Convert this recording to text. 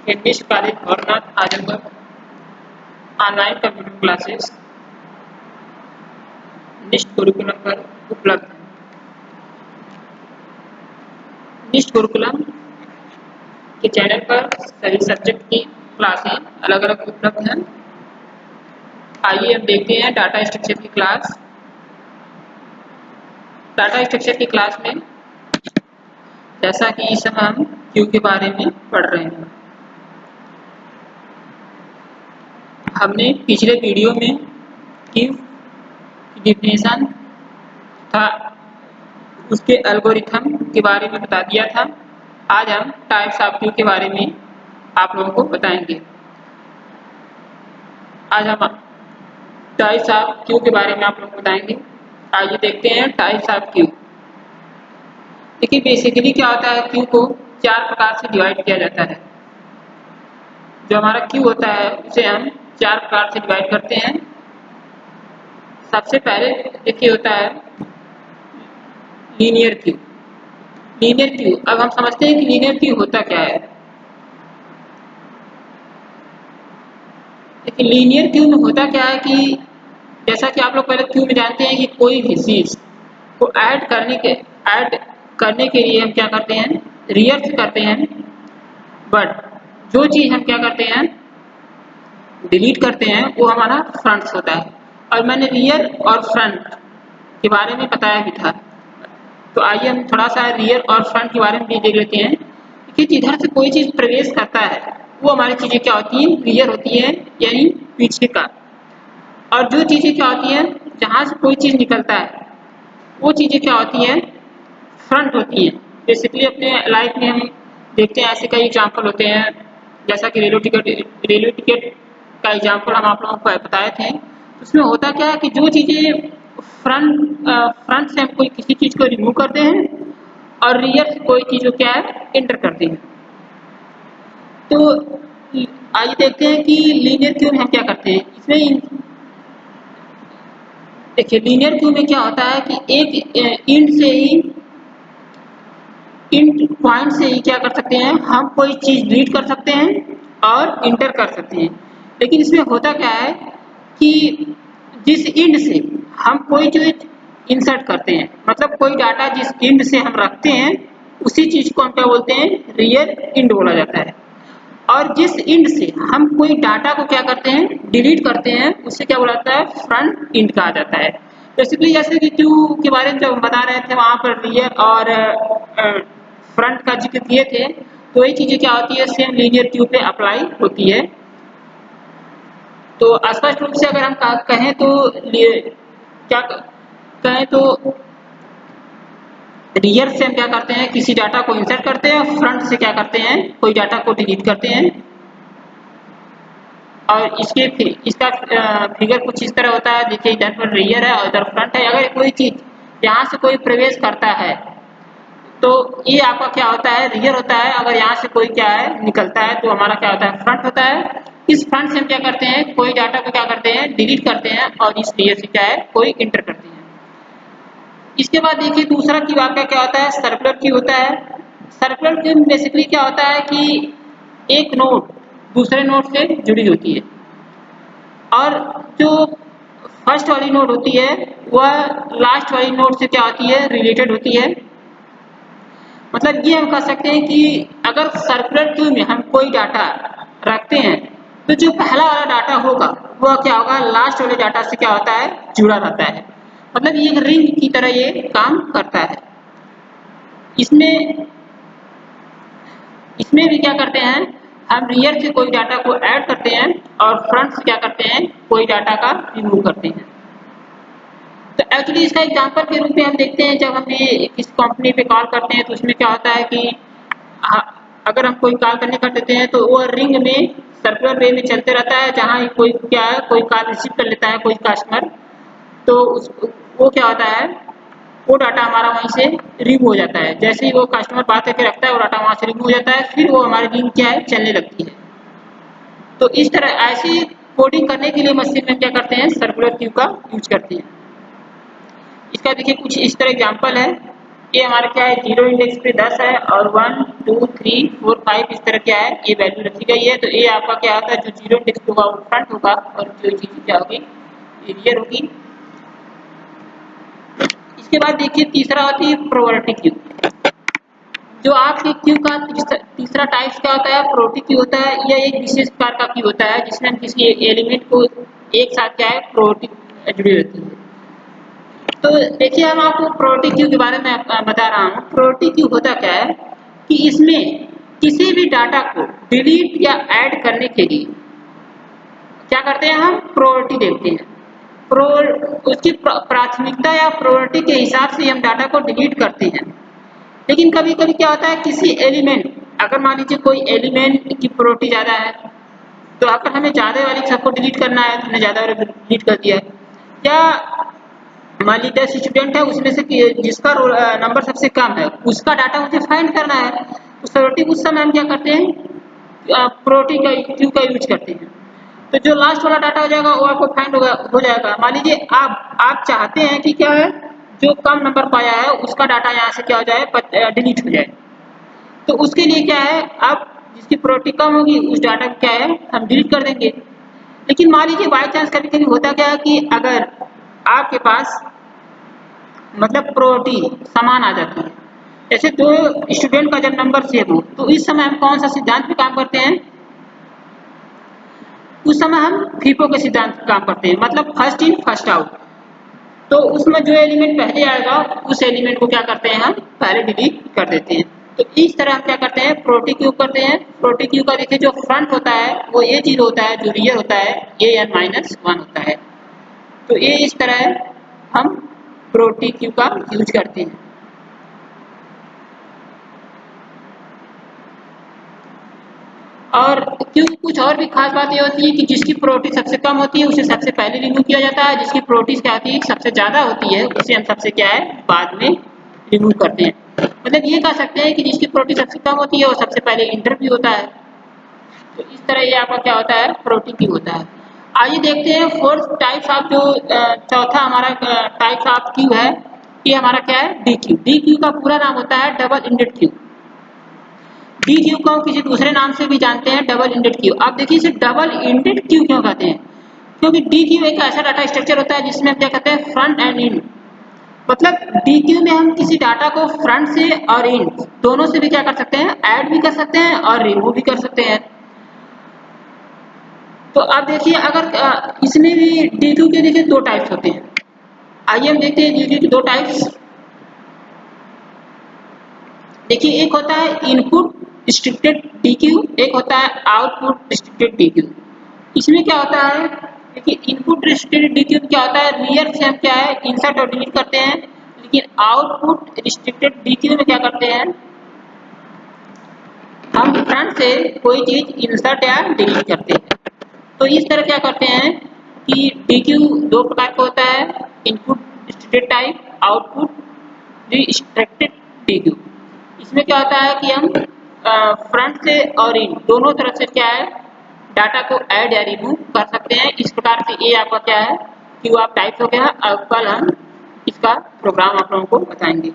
NBS college Bhawarnath Azamgarh online computer classes निष्ठ curriculum पर उपलब्ध है। निष्ठ कुरिकुलम के चैनल पर सभी सब्जेक्ट की क्लासें अलग अलग उपलब्ध हैं। आइए हम देखते हैं डाटा स्ट्रक्चर की क्लास। डाटा स्ट्रक्चर की क्लास में जैसा कि इस समय हम क्यू के बारे में पढ़ रहे हैं। हमने पिछले वीडियो में क्यू की डिफिनेशन था, उसके एल्गोरिथम के बारे में बता दिया था। आज हम टाइप्स ऑफ क्यू के बारे में आप लोगों को बताएंगे। आज हम टाइप्स ऑफ क्यू के बारे में आप लोगों को बताएंगे। आइए देखते हैं टाइप्स ऑफ क्यू। देखिए बेसिकली क्या होता है, क्यू को 4 प्रकार से डिवाइड किया जाता है। जो हमारा क्यू होता है उसे हम 4 प्रकार से डिवाइड करते हैं। सबसे पहले देखिए होता है लीनियर क्यू। लीनियर क्यू, अब हम समझते हैं कि लीनियर क्यू होता क्या है। देखिए लीनियर क्यू में होता क्या है कि जैसा कि आप लोग पहले क्यू में जानते हैं कि कोई भी चीज को ऐड करने के लिए हम क्या करते हैं, रियर्स करते हैं। बट जो चीज हम क्या करते हैं, डिलीट करते हैं, वो हमारा फ्रंट्स होता है। और मैंने रियर और फ्रंट के बारे में बताया भी था। तो आइए हम थोड़ा सा रियर और फ्रंट के बारे में भी देख लेते हैं कि जिधर से कोई चीज प्रवेश करता है वो हमारी चीजें क्या होती हैं, रियर होती है, यानी पीछे का। और जो चीजें क्या होती हैं, जहां से कोई चीज निकलता है वो चीजें क्या होती हैं, फ्रंट होती हैं। बेसिकली अपने लाइफ में हम देखते हैं ऐसे कई एग्जाम्पल होते हैं, जैसा कि रेलवे टिकट का एग्जाम्पल हम आप लोगों को बताए थे। उसमें होता क्या है कि जो चीजें फ्रंट से हम कोई किसी चीज को रिमूव करते हैं और रियर से कोई चीज को क्या है, एंटर करते हैं। तो आइए देखते हैं कि लीनियर क्यू में हम क्या करते हैं। इसमें देखिए लीनियर क्यू में क्या होता है कि एक इंट पॉइंट से ही क्या कर सकते हैं, हम कोई चीज डिलीट कर सकते हैं और इंटर कर सकते हैं। लेकिन इसमें होता क्या है कि जिस इंड से हम कोई चीज इंसर्ट करते हैं, मतलब कोई डाटा जिस इंड से हम रखते हैं उसी चीज को हम क्या बोलते हैं, रियर इंड बोला जाता है। और जिस इंड से हम कोई डाटा को क्या करते हैं, डिलीट करते हैं, उससे क्या बोला जाता है, फ्रंट इंड कहा जाता है। बेसिकली जैसे कि क्यू के बारे में जब हम बता रहे थे वहां पर रियर और फ्रंट का जिक्र किए थे, तो ये चीजें क्या होती है, सेम लीनियर क्यू पे अप्लाई होती है। तो स्पष्ट रूप से अगर हम कहें तो क्या कहें तो रियर से हम क्या करते हैं, किसी डाटा को इंसर्ट करते हैं, और फ्रंट से क्या करते हैं, कोई डाटा को डिलीट करते हैं। और इसका फिगर कुछ इस तरह होता है। देखिए इधर पर रियर है और इधर फ्रंट है। अगर कोई चीज यहाँ से कोई प्रवेश करता है तो ये आपका क्या होता है, रियर होता है। अगर यहाँ से कोई क्या है निकलता है तो हमारा क्या होता है, फ्रंट होता है। इस फ्रंट से हम क्या करते हैं, कोई डाटा को क्या करते हैं, डिलीट करते हैं, और इस रियर से क्या है, कोई इंटर करते हैं। इसके बाद देखिए दूसरा की वाक्य क्या होता है, सर्कुलर की होता है। सर्कुलर की बेसिकली क्या होता है कि एक नोड दूसरे नोड से जुड़ी होती है, और जो फर्स्ट वाली नोड होती है वह लास्ट वाली नोड से क्या होती है, रिलेटेड होती है। मतलब ये हम कह सकते हैं कि अगर सर्कुलर क्यू में हम कोई डाटा रखते हैं तो जो पहला वाला डाटा होगा वह क्या होगा, लास्ट वाले डाटा से क्या होता है, जुड़ा रहता है। मतलब ये एक रिंग की तरह ये काम करता है। इसमें इसमें भी क्या करते हैं, हम रियर से कोई डाटा को ऐड करते हैं और फ्रंट से क्या करते हैं, कोई डाटा का रिमूव करते हैं। तो एक्चुअली इसका एग्जांपल के रूप में हम देखते हैं, जब हम ये किसी कंपनी पे कॉल करते हैं तो उसमें क्या होता है कि अगर हम कोई कॉल करने का देते हैं तो वो रिंग में सर्कुलर वे में चलते रहता है। जहाँ कोई क्या है, कोई कॉल रिसीव कर लेता है कोई कस्टमर, तो वो क्या होता है, वो डाटा हमारा वहीं से रिमूव हो जाता है। जैसे ही वो कस्टमर बात करके रखता है वो डाटा वहाँ से रिमूव हो जाता है, फिर वो हमारी रिंग क्या है, चलने लगती है। तो इस तरह ऐसी कोडिंग करने के लिए मशीन में क्या करते हैं, सर्कुलर क्यू का यूज करते हैं। इसका देखिए कुछ इस तरह एग्जांपल है। ये हमारा क्या है, 0 इंडेक्स पे 10 है और 1 2 3 4 5 इस तरह क्या है ये वैल्यू रखी गई है। तो ये आपका क्या होता है, जो 0 इंडेक्स पे होगा वो फ्रंट होगा और जो चीज़ क्या होगी ये रियर होगी। इसके बाद देखिए तीसरा होती है प्रोबेबिलिटी क्यू। जो आपके क्यू का तीसरा टाइप क्या होता है, प्रोबेबिलिटी क्यू होता है। यह एक विशेष प्रकार का क्यू होता है जिसमें हम किसी एलिमेंट को एक साथ क्या है प्रोबेबिलिटी जुड़ी होती है। तो देखिए हम आपको प्रोबेबिलिटी क्यू के बारे में बता रहा हूँ। प्रोबेबिलिटी क्यू होता क्या है कि इसमें किसी भी डाटा को डिलीट या ऐड करने के लिए क्या करते हैं, हम प्रोबेबिलिटी देखते हैं। उसकी प्राथमिकता या प्रोबेबिलिटी के हिसाब से हम डाटा को डिलीट करते हैं। लेकिन कभी कभी क्या होता है, किसी एलिमेंट, अगर मान लीजिए कोई एलिमेंट की प्रोबेबिलिटी ज़्यादा है तो अगर हमें ज़्यादा वाली सबको डिलीट करना है तो हमने ज़्यादा वाले डिलीट कर दिया। या मान लीजिए 10 स्टूडेंट है, उसमें से जिसका नंबर सबसे कम है उसका डाटा मुझे फाइंड करना है, तो प्रोबेबिलिटी उस समय हम क्या करते हैं, प्रोबेबिलिटी का क्यू का यूज करते हैं। तो जो लास्ट वाला डाटा हो जाएगा वो आपको फाइंड हो जाएगा। मान लीजिए आप चाहते हैं कि क्या है, जो कम नंबर पाया है उसका डाटा यहाँ से क्या हो जाए डिलीट हो जाए। तो उसके लिए क्या है, आप जिसकी प्रोबेबिलिटी कम होगी उस डाटा को क्या है हम डिलीट कर देंगे। लेकिन मान लीजिए बाई चांस कभी कभी होता क्या है कि अगर आपके पास मतलब प्रोबेबिलिटी समान आ जाती है, जैसे दो स्टूडेंट का जब नंबर सेम हो तो इस समय हम कौन सा सिद्धांत पे काम करते हैं, उस समय हम फीफो के सिद्धांत पे काम करते हैं, मतलब फर्स्ट इन फर्स्ट आउट। तो उसमें जो एलिमेंट पहले आएगा उस एलिमेंट को क्या करते हैं हम पहले डिलीट कर देते हैं। तो इस तरह हम क्या करते हैं प्रोबेबिलिटी क्यू करते हैं। प्रोबेबिलिटी क्यू का देखिए जो फ्रंट होता है वो ये चीज होता है, जो रियर होता है ये n-1 होता है। तो ये इस तरह हम प्रोबेबिलिटी क्यू का यूज करते हैं। और क्यों कुछ और भी खास बात ये होती है कि जिसकी प्रोबेबिलिटी सबसे कम होती है उसे सबसे पहले रिमूव किया जाता है, जिसकी प्रोबेबिलिटी क्या होती है सबसे ज़्यादा होती है उसे हम सबसे क्या है बाद में रिमूव करते हैं। मतलब ये कह सकते हैं कि जिसकी प्रोबेबिलिटी सबसे कम होती है वो सबसे पहले इंटरव्यू होता है। तो इस तरह ये आपका क्या होता है प्रोबेबिलिटी क्यू होता है। आइए देखते हैं फोर्थ टाइप्स ऑफ, जो चौथा हमारा टाइप्स ऑफ क्यू है, ये हमारा क्या है डी क्यू। डी क्यू का पूरा नाम होता है double ended Q. D Q को हम किसी दूसरे नाम से भी जानते हैं डबल इंडेड क्यू। आप देखिए इसे डबल इंडेड क्यू क्यों कहते हैं, क्योंकि डी क्यू एक ऐसा डाटा स्ट्रक्चर होता है जिसमें हम क्या कहते हैं फ्रंट एंड इंड। मतलब डी क्यू में हम किसी डाटा को फ्रंट से और इंड दोनों से भी क्या कर सकते हैं, ऐड भी कर सकते हैं और रिमूव भी कर सकते हैं। तो आप देखिए अगर इसमें भी डी क्यू के देखिए दो टाइप्स होते हैं। आइए हम देखते हैं डी क्यू के दो टाइप्स। देखिए एक होता है इनपुट रिस्ट्रिक्टेड डीक्यू, एक होता है आउटपुट रिस्ट्रिक्टेड डीक्यू। इसमें क्या होता है, देखिए इनपुट रिस्ट्रिक्टेड डीक्यू क्या होता है, रियर से हम क्या है इंसर्ट और डिलीट करते हैं। लेकिन आउटपुट रिस्ट्रिक्टेड डीक्यू में क्या करते हैं, हम फ्रंट से कोई चीज इंसर्ट या डिलीट करते हैं। तो इस तरह क्या करते हैं कि डीक्यू दो प्रकार का होता है, input restricted type, output restricted DQ. इसमें क्या होता है कि हम फ्रंट से और इन दोनों तरफ से क्या है डाटा को ऐड या रिमूव कर सकते हैं। इस प्रकार से ये आपका क्या है क्यू आप टाइप हो गया। अब कल हम इसका प्रोग्राम आप लोगों को बताएंगे।